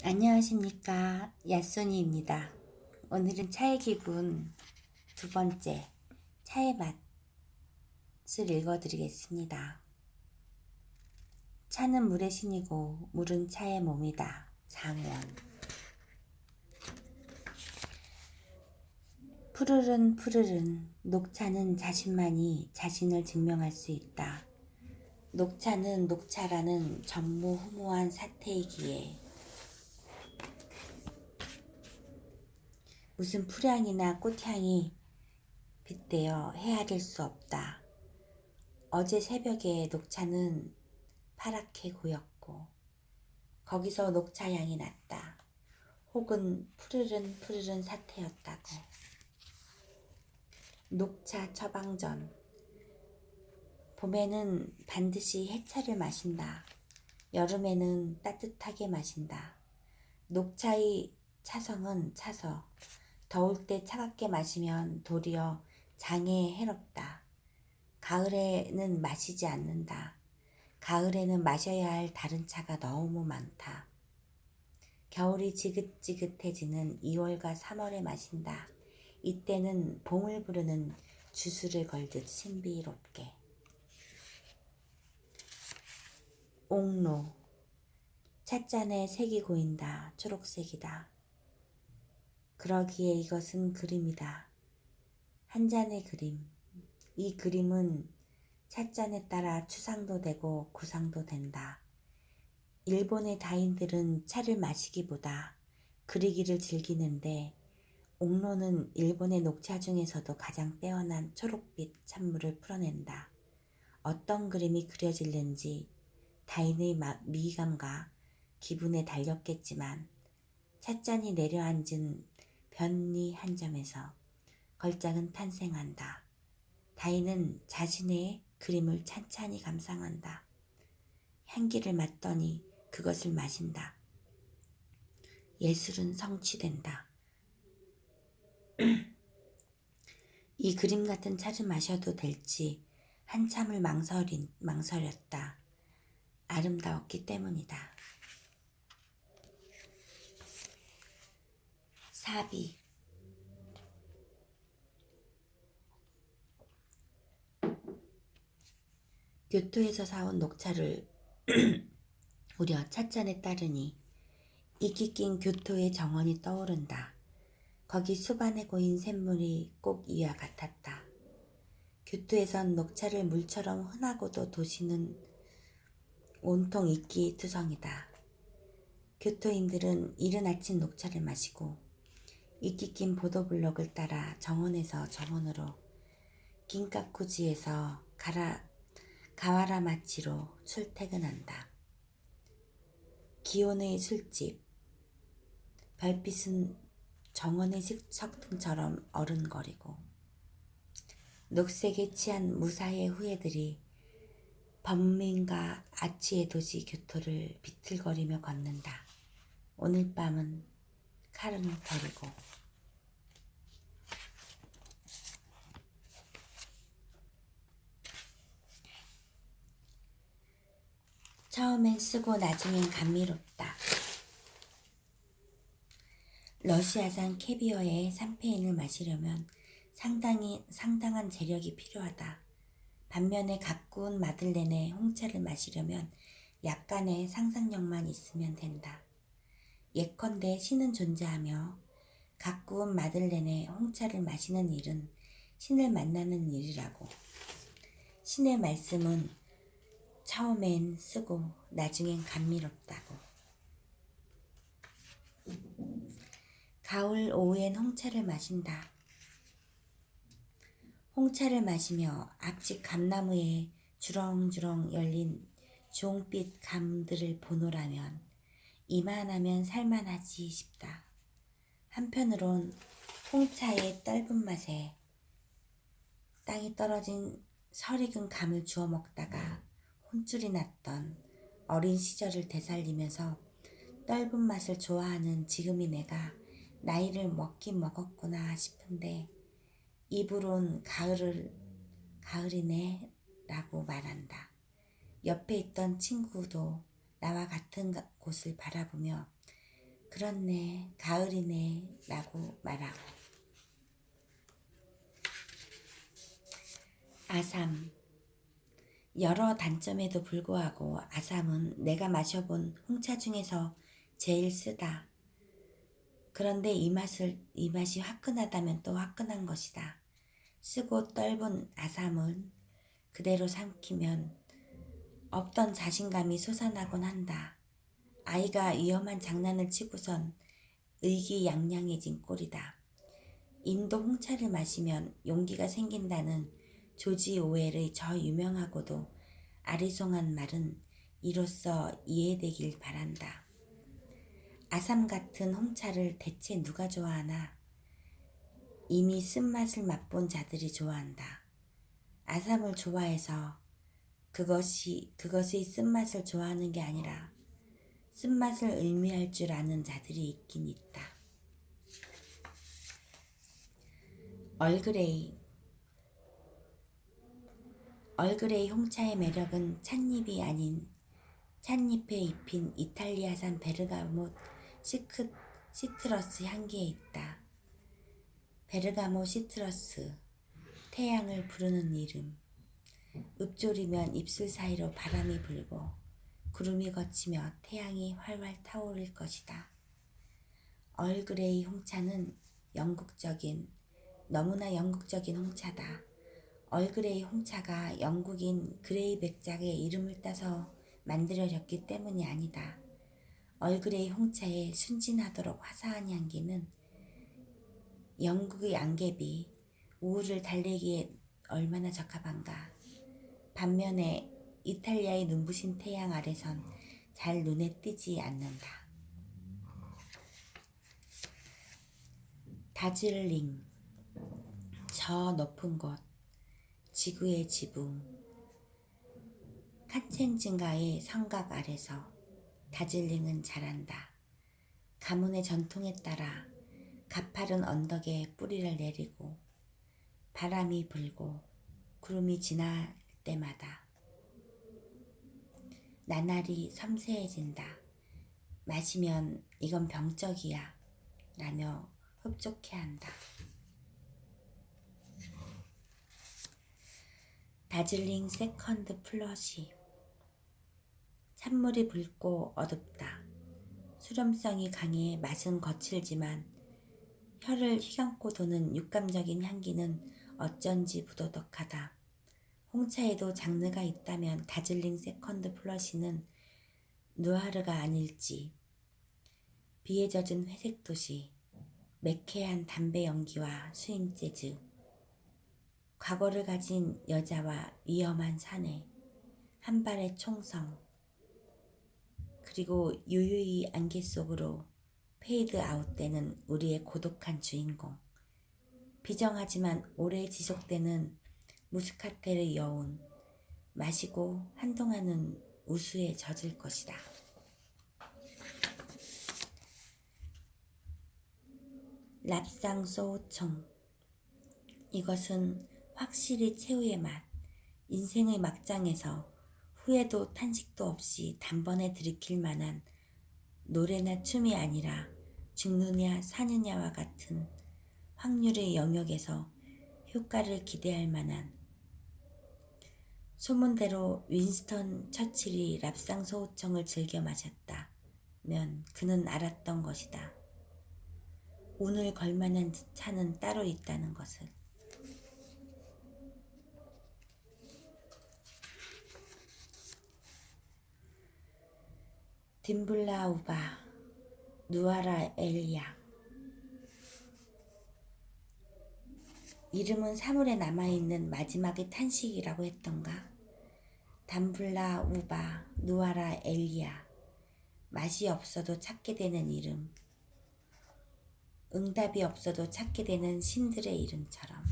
안녕하십니까. 야쏘니입니다. 오늘은 차의 기분 두 번째, 차의 맛을 읽어드리겠습니다. 차는 물의 신이고 물은 차의 몸이다. 장원. 푸르른 푸르른 녹차는 자신만이 자신을 증명할 수 있다. 녹차는 녹차라는 전무후무한 사태이기에 무슨 풀향이나 꽃향이 빗대어 헤아릴 수 없다. 어제 새벽에 녹차는 파랗게 고였고 거기서 녹차향이 났다. 혹은 푸르른 푸르른 사태였다고. 녹차 처방전. 봄에는 반드시 해차를 마신다. 여름에는 따뜻하게 마신다. 녹차의 차성은 차서. 더울 때 차갑게 마시면 도리어 장에 해롭다. 가을에는 마시지 않는다. 가을에는 마셔야 할 다른 차가 너무 많다. 겨울이 지긋지긋해지는 2월과 3월에 마신다. 이때는 봄을 부르는 주술을 걸듯 신비롭게. 옥로. 찻잔에 색이 고인다. 초록색이다. 그러기에 이것은 그림이다. 한 잔의 그림. 이 그림은 찻잔에 따라 추상도 되고 구상도 된다. 일본의 다인들은 차를 마시기보다 그리기를 즐기는데 옥로는 일본의 녹차 중에서도 가장 빼어난 초록빛 찬물을 풀어낸다. 어떤 그림이 그려질는지 다인의 미감과 기분에 달렸겠지만 찻잔이 내려앉은 변리 한 점에서 걸작은 탄생한다. 다인은 자신의 그림을 찬찬히 감상한다. 향기를 맡더니 그것을 마신다. 예술은 성취된다. 이 그림 같은 차를 마셔도 될지 한참을 망설였다. 아름다웠기 때문이다. 사비. 교토에서 사온 녹차를 우려 찻잔에 따르니 이끼 낀 교토의 정원이 떠오른다. 거기 수반에 고인 샘물이 꼭 이와 같았다. 교토에선 녹차를 물처럼 흔하고도 도시는 온통 이끼투성이다. 교토인들은 이른 아침 녹차를 마시고 이끼 낀 보도블록을 따라 정원에서 정원으로 긴카쿠지에서 가와라마치로 출퇴근한다. 기온의 술집. 별빛은 정원의 석등처럼 어른거리고 녹색에 취한 무사의 후예들이 범민과 아치의 도시 교토를 비틀거리며 걷는다. 오늘 밤은 칼은 버리고. 처음엔 쓰고 나중엔 감미롭다. 러시아산 캐비어의 샴페인을 마시려면 상당한 재력이 필요하다. 반면에 가꾸운 마들렌의 홍차를 마시려면 약간의 상상력만 있으면 된다. 예컨대 신은 존재하며 가꾸운 마들렌의 홍차를 마시는 일은 신을 만나는 일이라고. 신의 말씀은 처음엔 쓰고 나중엔 감미롭다고. 가을 오후엔 홍차를 마신다. 홍차를 마시며 앞집 감나무에 주렁주렁 열린 주홍빛 감들을 보노라면 이만하면 살만하지 싶다. 한편으론 홍차의 떫은 맛에 땅이 떨어진 설익은 감을 주워 먹다가 혼쭐이 났던 어린 시절을 되살리면서 떫은 맛을 좋아하는 지금의 내가 나이를 먹긴 먹었구나 싶은데 입으론 가을이네 라고 말한다. 옆에 있던 친구도 나와 같은 곳을 바라보며 그렇네, 가을이네 라고 말하고. 아삼. 여러 단점에도 불구하고 아삼은 내가 마셔본 홍차 중에서 제일 쓰다. 그런데 이 맛이 화끈하다면 또 화끈한 것이다. 쓰고 떫은 아삼은 그대로 삼키면 없던 자신감이 솟아나곤 한다. 아이가 위험한 장난을 치고선 의기양양해진 꼴이다. 인도 홍차를 마시면 용기가 생긴다는 조지 오웰의 저 유명하고도 아리송한 말은 이로써 이해되길 바란다. 아삼 같은 홍차를 대체 누가 좋아하나? 이미 쓴맛을 맛본 자들이 좋아한다. 아삼을 좋아해서 그것의 쓴맛을 좋아하는 게 아니라 쓴맛을 의미할 줄 아는 자들이 있긴 있다. 얼그레이 홍차의 매력은 찻잎이 아닌 찻잎에 입힌 이탈리아산 베르가못 시트러스 향기에 있다. 베르가못 시트러스, 태양을 부르는 이름. 읊조리면 입술 사이로 바람이 불고 구름이 걷히며 태양이 활활 타오를 것이다. 얼그레이 홍차는 너무나 영국적인 홍차다. 얼그레이 홍차가 영국인 그레이 백작의 이름을 따서 만들어졌기 때문이 아니다. 얼그레이 홍차의 순진하도록 화사한 향기는 영국의 안개비, 우울을 달래기에 얼마나 적합한가. 반면에 이탈리아의 눈부신 태양 아래선 잘 눈에 띄지 않는다. 다즐링. 저 높은 곳, 지구의 지붕, 칸첸증가의 성곽 아래서 다즐링은 자란다. 가문의 전통에 따라 가파른 언덕에 뿌리를 내리고 바람이 불고 구름이 지날 때마다 나날이 섬세해진다. 마시면 이건 병적이야 라며 흡족해 한다. 다즐링 세컨드 플러시. 찬물이 붉고 어둡다. 수렴성이 강해 맛은 거칠지만 혀를 휘감고 도는 육감적인 향기는 어쩐지 부도덕하다. 홍차에도 장르가 있다면 다즐링 세컨드 플러시는 누아르가 아닐지. 비에 젖은 회색 도시, 매캐한 담배 연기와 스윙 재즈, 과거를 가진 여자와 위험한 사내, 한 발의 총성, 그리고 유유히 안개 속으로 페이드 아웃되는 우리의 고독한 주인공. 비정하지만 오래 지속되는 무스카텔의 여운. 마시고 한동안은 우수에 젖을 것이다. 랍상 소우청. 이것은 확실히 최후의 맛. 인생의 막장에서 후회도 탄식도 없이 단번에 들이킬 만한 노래나 춤이 아니라 죽느냐 사느냐와 같은 확률의 영역에서 효과를 기대할 만한. 소문대로 윈스턴 처칠이 랍상 소우청을 즐겨 마셨다면 그는 알았던 것이다. 운을 걸만한 차는 따로 있다는 것을. 딤블라 우바, 누아라 엘리아. 이름은 사물에 남아있는 마지막의 탄식이라고 했던가. 담블라 우바, 누아라 엘리아. 맛이 없어도 찾게 되는 이름. 응답이 없어도 찾게 되는 신들의 이름처럼.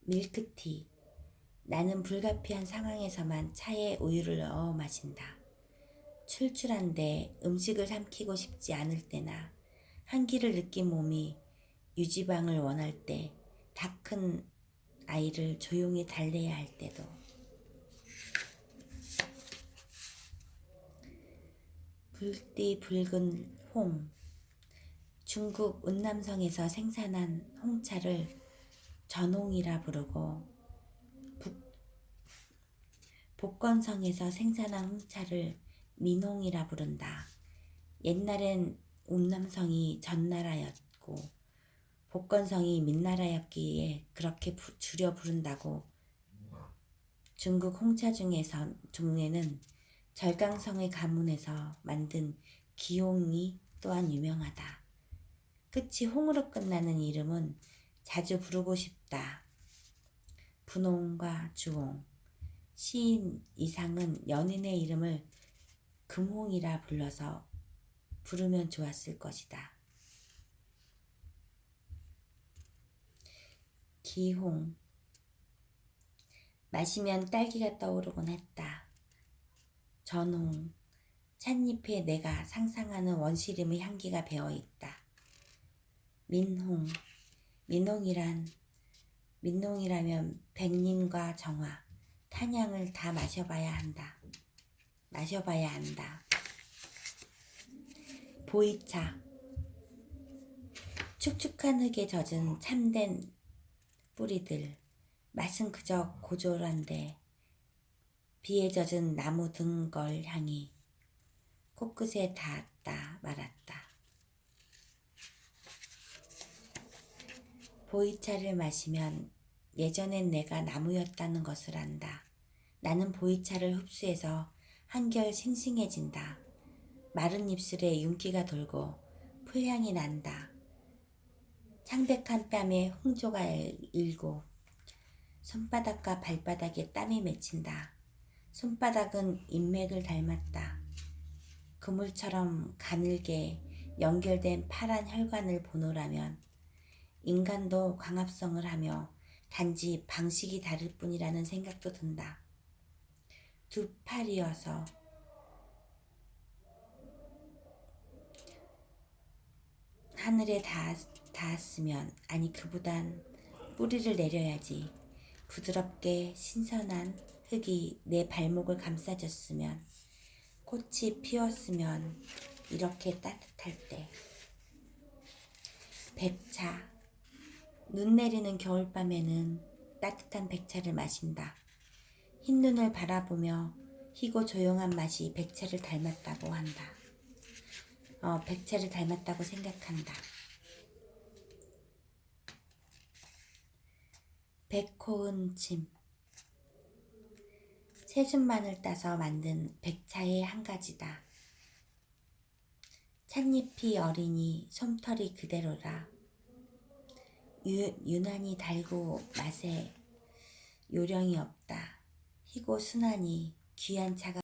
밀크티. 나는 불가피한 상황에서만 차에 우유를 넣어 마신다. 출출한데 음식을 삼키고 싶지 않을 때나 한기를 느낀 몸이 유지방을 원할 때, 다 큰 아이를 조용히 달래야 할 때도. 붉디 붉은 홍. 중국 은남성에서 생산한 홍차를 전홍이라 부르고 복건성에서 생산한 홍차를 민홍이라 부른다. 옛날엔 운남성이 전나라였고 복건성이 민나라였기에 그렇게 줄여 부른다고. 중국 홍차 중에선 종래는 절강성의 가문에서 만든 기홍이 또한 유명하다. 끝이 홍으로 끝나는 이름은 자주 부르고 싶다. 분홍과 주홍. 시인 이상은 연인의 이름을 금홍이라 불러서 부르면 좋았을 것이다. 기홍. 마시면 딸기가 떠오르곤 했다. 전홍. 찻잎에 내가 상상하는 원시림의 향기가 배어있다. 민홍. 민홍이라면 백림과 정화, 탄향을 다 마셔봐야 한다. 보이차. 축축한 흙에 젖은 참된 뿌리들. 맛은 그저 고졸한데 비에 젖은 나무 등걸 향이 코끝에 닿았다 말았다. 보이차를 마시면 예전엔 내가 나무였다는 것을 안다. 나는 보이차를 흡수해서 한결 싱싱해진다. 마른 입술에 윤기가 돌고 풀향이 난다. 창백한 뺨에 홍조가 일고 손바닥과 발바닥에 땀이 맺힌다. 손바닥은 인맥을 닮았다. 그물처럼 가늘게 연결된 파란 혈관을 보노라면 인간도 광합성을 하며 단지 방식이 다를 뿐이라는 생각도 든다. 두 팔이어서 하늘에 닿았으면, 아니 그보단 뿌리를 내려야지. 부드럽게 신선한 흙이 내 발목을 감싸줬으면, 꽃이 피었으면 이렇게 따뜻할 때. 백차. 눈 내리는 겨울밤에는 따뜻한 백차를 마신다. 흰눈을 바라보며 희고 조용한 맛이 백차를 닮았다고 한다. 백차를 닮았다고 생각한다. 백호은 침. 새순만을 따서 만든 백차의 한 가지다. 찻잎이 어리니 솜털이 그대로라. 유난히 달고 맛에 요령이 없다. 희고 순하니 귀한 차가